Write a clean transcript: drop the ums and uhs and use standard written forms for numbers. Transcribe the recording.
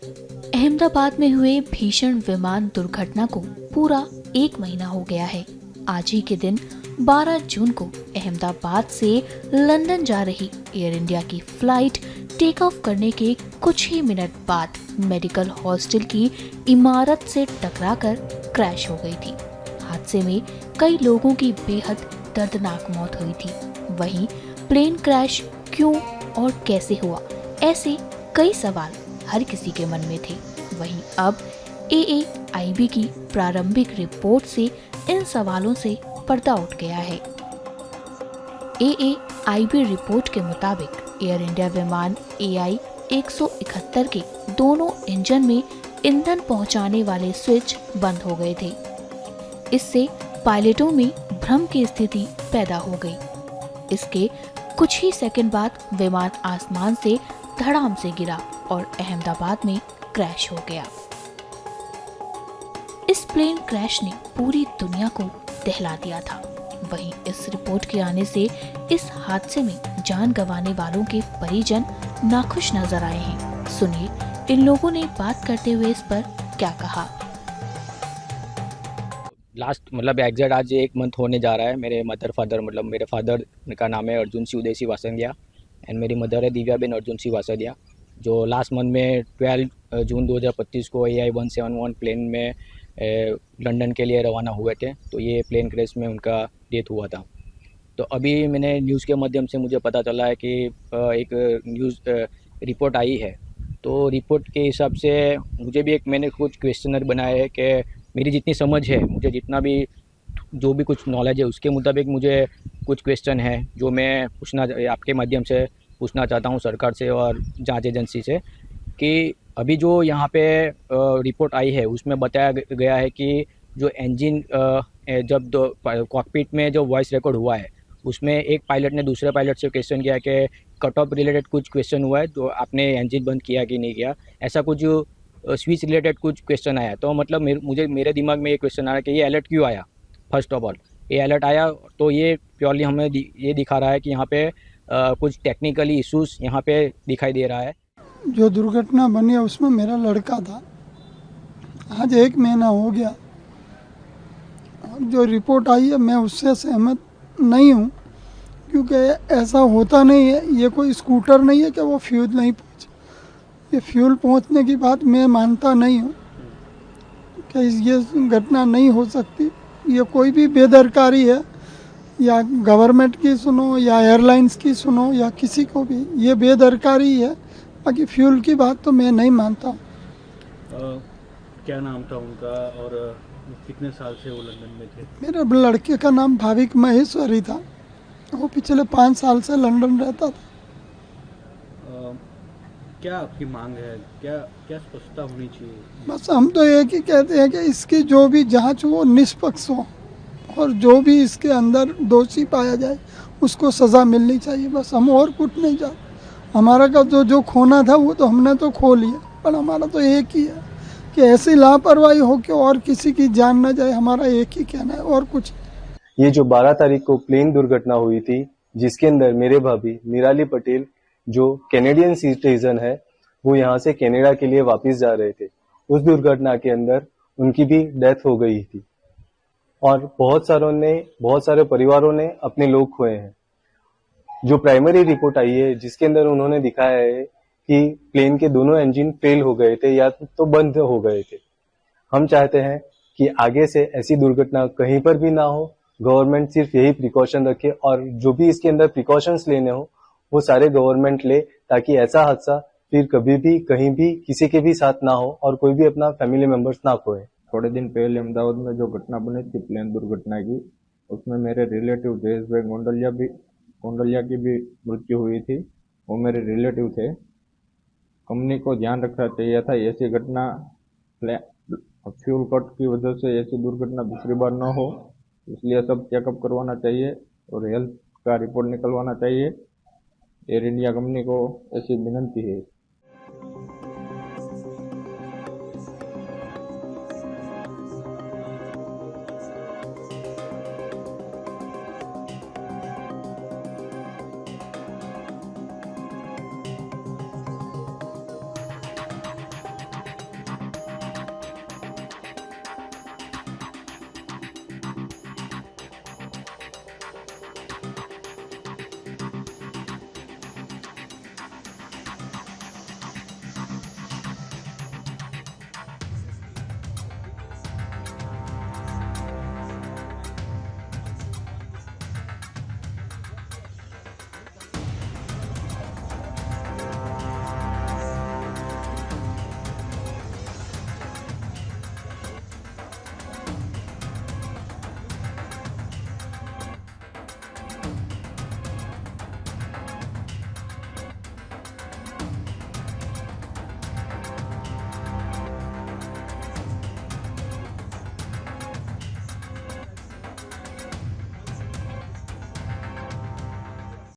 अहमदाबाद में हुए भीषण विमान दुर्घटना को पूरा 1 महीना हो गया है। आज ही के दिन 12 जून को अहमदाबाद से लंदन जा रही एयर इंडिया की फ्लाइट टेक ऑफ करने के कुछ ही मिनट बाद मेडिकल हॉस्टल की इमारत से टकराकर क्रैश हो गई थी। हादसे में कई लोगों की बेहद दर्दनाक मौत हुई थी। वहीं प्लेन क्रैश क्यों और कैसे हुआ, ऐसे कई सवाल हर किसी के मन में थे। वहीं अब AAIB की प्रारंभिक रिपोर्ट से इन सवालों से पर्दा उठ गया है। AAIB रिपोर्ट के मुताबिक एयर इंडिया विमान AI 171 के दोनों इंजन में ईंधन पहुंचाने वाले स्विच बंद हो गए थे। इससे पायलटों में भ्रम की स्थिति पैदा हो गई। इसके कुछ ही सेकंड बाद विमान आसमान से धड़ाम से गिरा और अहमदाबाद में क्रैश हो गया। इस प्लेन क्रैश ने पूरी दुनिया को दहला दिया था। वहीं इस रिपोर्ट के आने से इस हादसे में जान गंवाने वालों के परिजन नाखुश नजर आए हैं। सुनिए इन लोगों ने बात करते हुए इस पर क्या कहा। लास्ट एग्जैक्ट आज 1 मंथ होने जा रहा है। मेरे मेरे फादर का नाम है अर्जुन सिंह उदय सिंह वासंदिया एंड मेरी मदर है दिव्या बेन अर्जुन सिंह वासंदिया, जो लास्ट मंथ में 12 जून 2025 को AI 171 प्लेन में लंदन के लिए रवाना हुए थे। तो ये प्लेन क्रैश में उनका डेथ हुआ था। तो अभी मैंने न्यूज़ के माध्यम से मुझे पता चला है कि एक न्यूज़ रिपोर्ट आई है। तो रिपोर्ट के हिसाब से मुझे भी मैंने कुछ क्वेश्चनर बनाए हैं कि मेरी जितनी समझ है, मुझे जितना भी जो भी कुछ नॉलेज है उसके मुताबिक मुझे कुछ क्वेश्चन है जो मैं आपके माध्यम से पूछना चाहता हूँ सरकार से और जांच एजेंसी से कि अभी जो यहाँ पे रिपोर्ट आई है उसमें बताया गया है कि जो इंजन जब कॉकपिट में जो वॉइस रिकॉर्ड हुआ है उसमें एक पायलट ने दूसरे पायलट से क्वेश्चन किया कि कट ऑफ रिलेटेड कुछ क्वेश्चन हुआ है तो आपने इंजन बंद किया कि नहीं किया, ऐसा कुछ स्विच रिलेटेड कुछ क्वेश्चन आया। तो मेरे दिमाग में ये क्वेश्चन आया कि ये अलर्ट क्यों आया। फर्स्ट ऑफ ऑल ये अलर्ट आया तो ये प्योरली हमें ये दिखा रहा है कि यहाँ पे कुछ टेक्निकली इश्यूज यहाँ पे दिखाई दे रहा है। जो दुर्घटना बनी है उसमें मेरा लड़का था। आज 1 महीना हो गया। जो रिपोर्ट आई है मैं उससे सहमत नहीं हूँ, क्योंकि ऐसा होता नहीं है। ये कोई स्कूटर नहीं है कि वो फ्यूल नहीं पहुँचे। ये फ्यूल पहुँचने की बात मैं मानता नहीं हूँ कि ये घटना नहीं हो सकती। ये कोई भी बेदरकारी है, या गवर्नमेंट की सुनो या एयरलाइंस की सुनो या किसी को भी, ये बेदरकारी है। बाकी फ्यूल की बात तो मैं नहीं मानता। क्या नाम था उनका और कितने साल से वो लंदन में थे? मेरे लड़के का नाम भाविक महेश्वरी था। वो पिछले 5 साल से लंदन रहता था। क्या आपकी मांग है, क्या स्पष्टता होनी चाहिए? बस हम तो एक ही कहते हैं कि इसकी जो भी जांच हो निष्पक्ष हो और जो भी इसके अंदर दोषी पाया जाए उसको सज़ा मिलनी चाहिए। बस हम और कुछ नहीं चाहते। हमारा का जो खोना था वो तो हमने तो खो लिया, पर हमारा तो एक ही है कि ऐसी लापरवाही हो कि और किसी की जान न जाए। हमारा एक ही कहना है और कुछ। ये जो 12 तारीख को प्लेन दुर्घटना हुई थी जिसके अंदर मेरे भाभी निराली पटेल जो कैनेडियन सिटीजन है वो यहाँ से कनाडा के लिए वापस जा रहे थे, उस दुर्घटना के अंदर उनकी भी डेथ हो गई थी और बहुत सारे परिवारों ने अपने लोग खोए हैं। जो प्राइमरी रिपोर्ट आई है जिसके अंदर उन्होंने दिखाया है कि प्लेन के दोनों इंजन फेल हो गए थे या तो बंद हो गए थे। हम चाहते हैं कि आगे से ऐसी दुर्घटना कहीं पर भी ना हो। गवर्नमेंट सिर्फ यही प्रिकॉशन रखे और जो भी इसके अंदर प्रिकॉशंस लेने हो वो सारे गवर्नमेंट ले, ताकि ऐसा हादसा फिर कभी भी कहीं भी किसी के भी साथ ना हो और कोई भी अपना फैमिली मेंबर्स ना खोए। थोड़े दिन पहले अहमदाबाद में जो घटना बनी थी प्लेन दुर्घटना की, उसमें मेरे रिलेटिव जयेश भाई गोंडलिया की भी मृत्यु हुई थी। वो मेरे रिलेटिव थे। कंपनी को ध्यान रखना चाहिए था ऐसी घटना फ्यूल कट की वजह से ऐसी दुर्घटना दूसरी बार न हो, इसलिए सब चेकअप करवाना चाहिए और हेल्थ का रिपोर्ट निकलवाना चाहिए। एयर इंडिया कंपनी को ऐसी विनंती है।